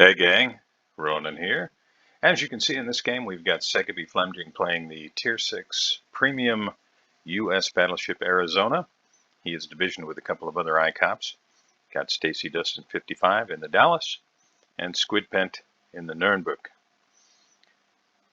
Hey gang, Ronan here. As you can see in this game, we've got Segaby Fleming playing the Tier 6 Premium U.S. Battleship Arizona. He is divisioned with a couple of other ICOPs. Got Stacy Dustin 55 in the Dallas and Squidpent in the Nürnberg.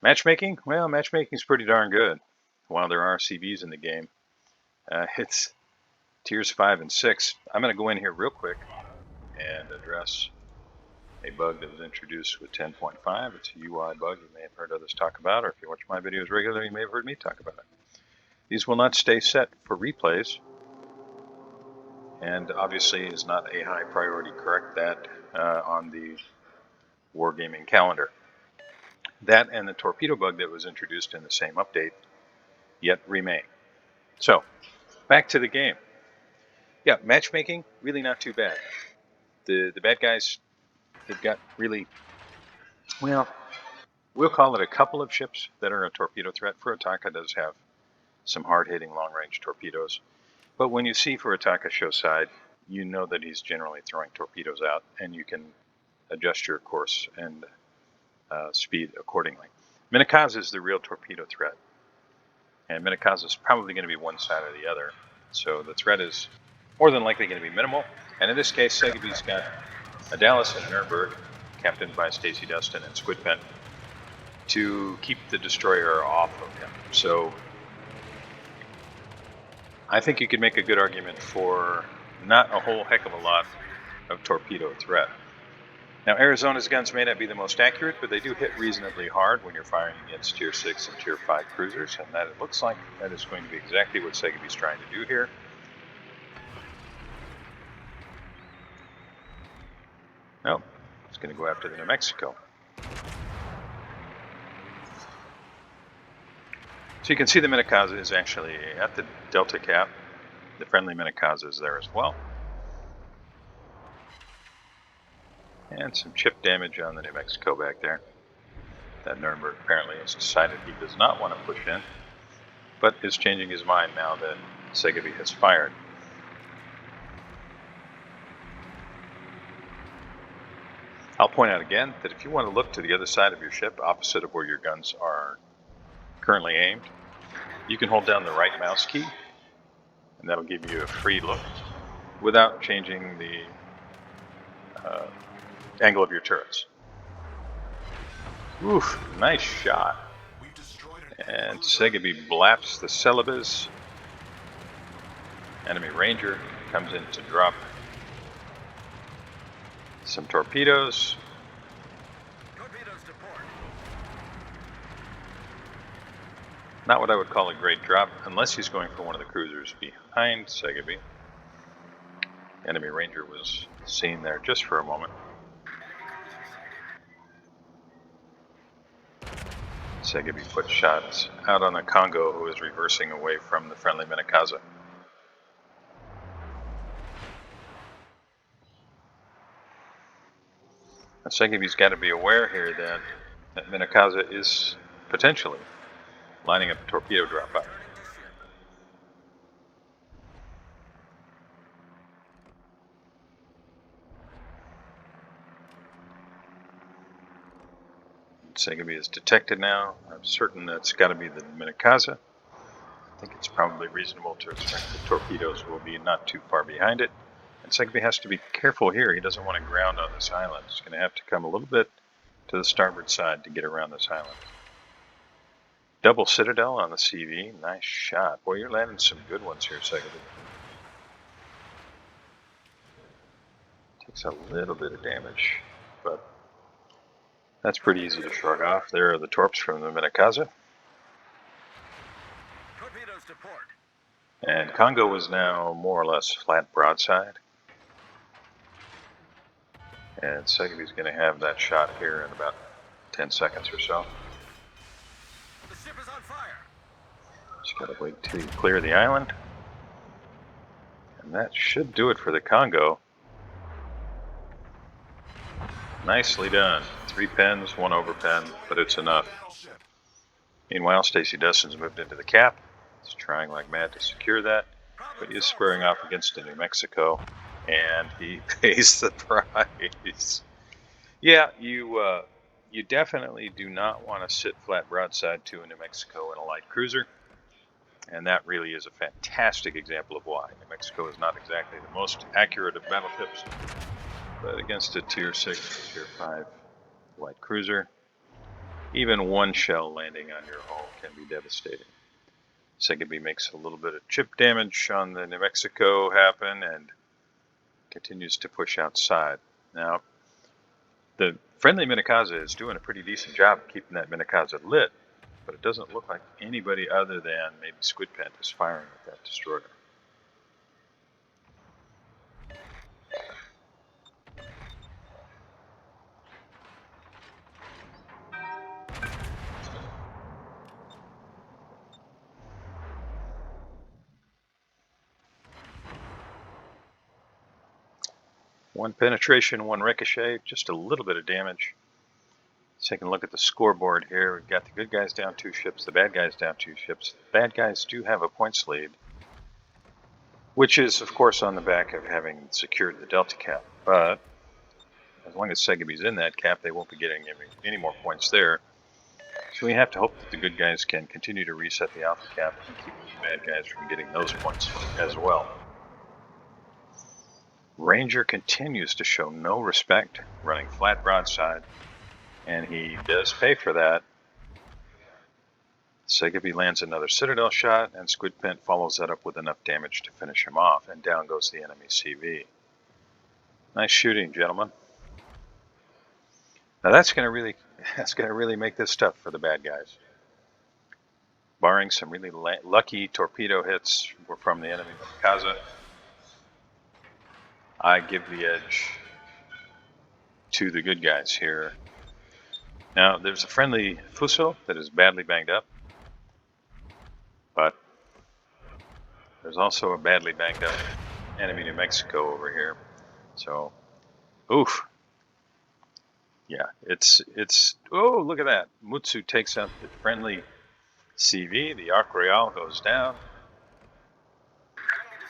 Matchmaking? Well, matchmaking's pretty darn good. While there are CVs in the game, it's Tiers 5 and 6. I'm going to go in here real quick and address a bug that was introduced with 10.5. It's a UI bug you may have heard others talk about, or if you watch my videos regularly, you may have heard me talk about it. These will not stay set for replays, and obviously is not a high priority. Correct that on the Wargaming calendar. That and the torpedo bug that was introduced in the same update yet remain. So, back to the game. Yeah, matchmaking, really not too bad. The bad guys, they've got really, well, we'll call it a couple of ships that are a torpedo threat. Furataka does have some hard-hitting long-range torpedoes. But when you see Furataka show side, you know that he's generally throwing torpedoes out, and you can adjust your course and speed accordingly. Minakaza is the real torpedo threat, and Minakaza is probably going to be one side or the other. So the threat is more than likely going to be minimal. And in this case, Segaby's got a Dallas and Nürnberg, captained by Stacy Dustin and Squidpent, to keep the destroyer off of him. So I think you could make a good argument for not a whole heck of a lot of torpedo threat. Now, Arizona's guns may not be the most accurate, but they do hit reasonably hard when you're firing against Tier 6 and Tier 5 cruisers, and that it looks like that is going to be exactly what Segaby's trying to do here. No, it's going to go after the New Mexico. So you can see the Minakaza is actually at the Delta Cap. The friendly Minakaza is there as well. And some chip damage on the New Mexico back there. That Nürnberg apparently has decided he does not want to push in, but is changing his mind now that Segaby has fired. I'll point out again that if you want to look to the other side of your ship, opposite of where your guns are currently aimed, you can hold down the right mouse key, and that'll give you a free look without changing the angle of your turrets. Oof, nice shot. And Segaby blaps the Celebes. Enemy Ranger comes in to drop some torpedoes. Not what I would call a great drop, unless he's going for one of the cruisers behind Segaby. Enemy Ranger was seen there just for a moment. Segaby put shots out on the Congo, who is reversing away from the friendly Minakaza. Now, Segaby's got to be aware here that Minakaza is potentially lining up a torpedo drop out. Segaby is detected now. I'm certain that's got to be the Minakaza. I think it's probably reasonable to expect the torpedoes will be not too far behind it. And Segaby has to be careful here. He doesn't want to ground on this island. He's going to have to come a little bit to the starboard side to get around this island. Double Citadel on the CV. Nice shot. Boy, you're landing some good ones here, Segaby. Takes a little bit of damage, but that's pretty easy to shrug off. There are the torps from the Minakaza. Torpedoes to port. And Congo is now more or less flat broadside. And Segaby's going to have that shot here in about 10 seconds or so. The ship is on fire. Just got to wait till you clear the island. And that should do it for the Congo. Nicely done. 3 pens, 1 overpen, but it's enough. Meanwhile, Stacy Dustin's moved into the cap. He's trying like mad to secure that, but he is spurring off against the New Mexico, and he pays the price. Yeah, you definitely do not want to sit flat broadside to a New Mexico in a light cruiser, and that really is a fantastic example of why. New Mexico is not exactly the most accurate of battleships, but against a Tier 6, Tier 5 light cruiser, even one shell landing on your hull can be devastating. Segaby makes a little bit of chip damage on the New Mexico happen and continues to push outside. Now, the friendly Minakaza is doing a pretty decent job keeping that Minakaza lit, but it doesn't look like anybody other than maybe Squidpent is firing at that destroyer. One penetration, one ricochet, just a little bit of damage. Taking a look at the scoreboard here, we've got the good guys down 2 ships, the bad guys down 2 ships. The bad guys do have a points lead, which is, of course, on the back of having secured the Delta cap. But as long as Segaby's in that cap, they won't be getting any more points there. So we have to hope that the good guys can continue to reset the Alpha cap and keep the bad guys from getting those points as well. Ranger continues to show no respect, running flat broadside, and he does pay for that. Segaby lands another Citadel shot, and Squidpent follows that up with enough damage to finish him off, and down goes the enemy CV. Nice shooting, gentlemen. Now that's going to really make this tough for the bad guys. Barring some really lucky torpedo hits from the enemy Minakaza, I give the edge to the good guys here. Now, there's a friendly Fuso that is badly banged up, but there's also a badly banged up enemy New Mexico over here. So, oof. Yeah, it's oh, look at that. Mutsu takes out the friendly CV. The Arc Royale goes down.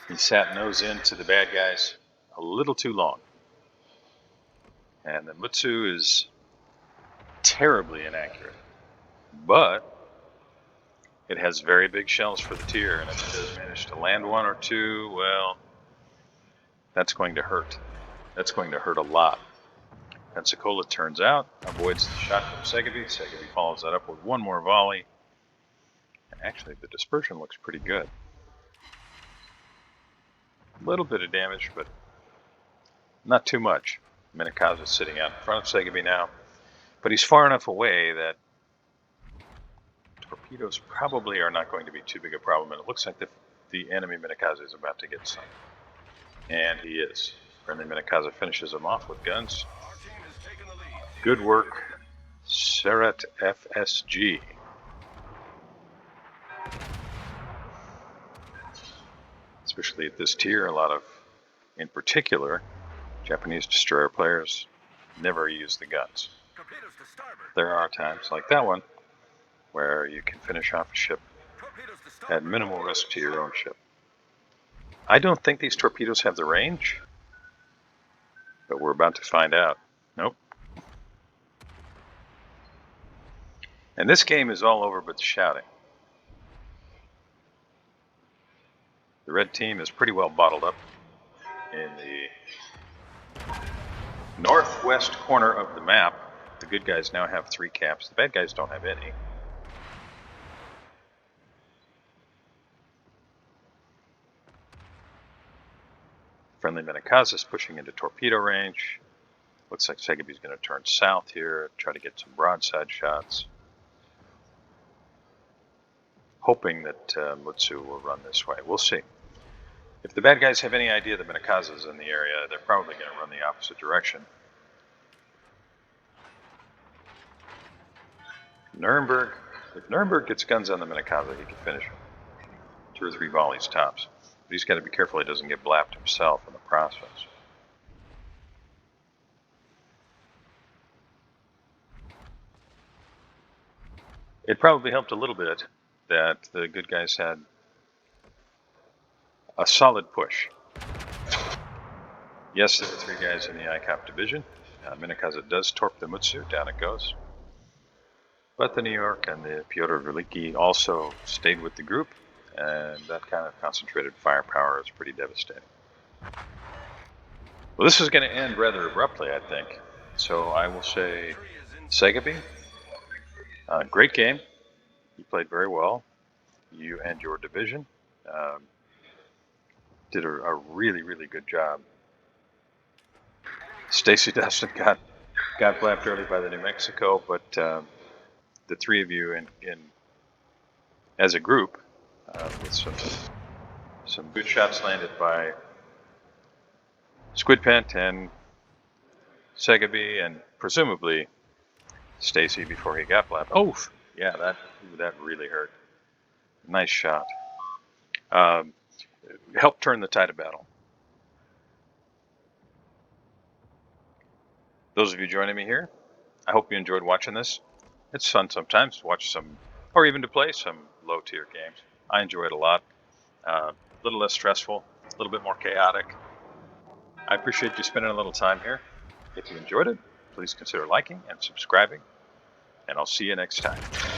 He sat nose into the bad guys a little too long. And the Mutsu is terribly inaccurate. But it has very big shells for the tier, and if it does manage to land one or two, well, that's going to hurt. That's going to hurt a lot. Pensacola turns out, avoids the shot from Segaby. Segaby follows that up with one more volley. Actually, the dispersion looks pretty good. A little bit of damage, but not too much. Minakaza's sitting out in front of Segaby now, but he's far enough away that torpedoes probably are not going to be too big a problem, and it looks like the enemy Minakaza is about to get some. And he is. Friendly Minakaza finishes him off with guns. Good work, Seret FSG. Especially at this tier, a lot of, in particular, Japanese destroyer players never use the guns. There are times like that one where you can finish off a ship at minimal risk to your own ship. I don't think these torpedoes have the range, but we're about to find out. Nope. And this game is all over but the shouting. The red team is pretty well bottled up in the northwest corner of the map. The good guys now have 3 caps. The bad guys don't have any. Friendly Minakaza is pushing into torpedo range. Looks like Segaby's going to turn south here, try to get some broadside shots. Hoping that Mutsu will run this way. We'll see. If the bad guys have any idea that Minakaza is in the area, they're probably going to run the opposite direction. Nuremberg, if Nuremberg gets guns on the Minakaza, he can finish him. 2 or 3 volleys tops. But he's got to be careful he doesn't get blapped himself in the process. It probably helped a little bit that the good guys had a solid push. Yes, there were 3 guys in the ICOP division, Minakaza does torp the Mutsu, down it goes. But the New York and the Pyotr Veliki also stayed with the group, and that kind of concentrated firepower is pretty devastating. Well, this is going to end rather abruptly, I think. So I will say, Segaby, great game. You played very well. You and your division did a really, really good job. Stacy Dustin got blapped early by the New Mexico, but the three of you in as a group with some good shots landed by Squidpent and Segaby, and presumably Stacy before he got blapped. Oh, yeah, that really hurt. Nice shot. Helped turn the tide of battle. Those of you joining me here, I hope you enjoyed watching this. It's fun sometimes to watch some, or even to play some low-tier games. I enjoy it a lot. A little less stressful, a little bit more chaotic. I appreciate you spending a little time here. If you enjoyed it, please consider liking and subscribing, and I'll see you next time.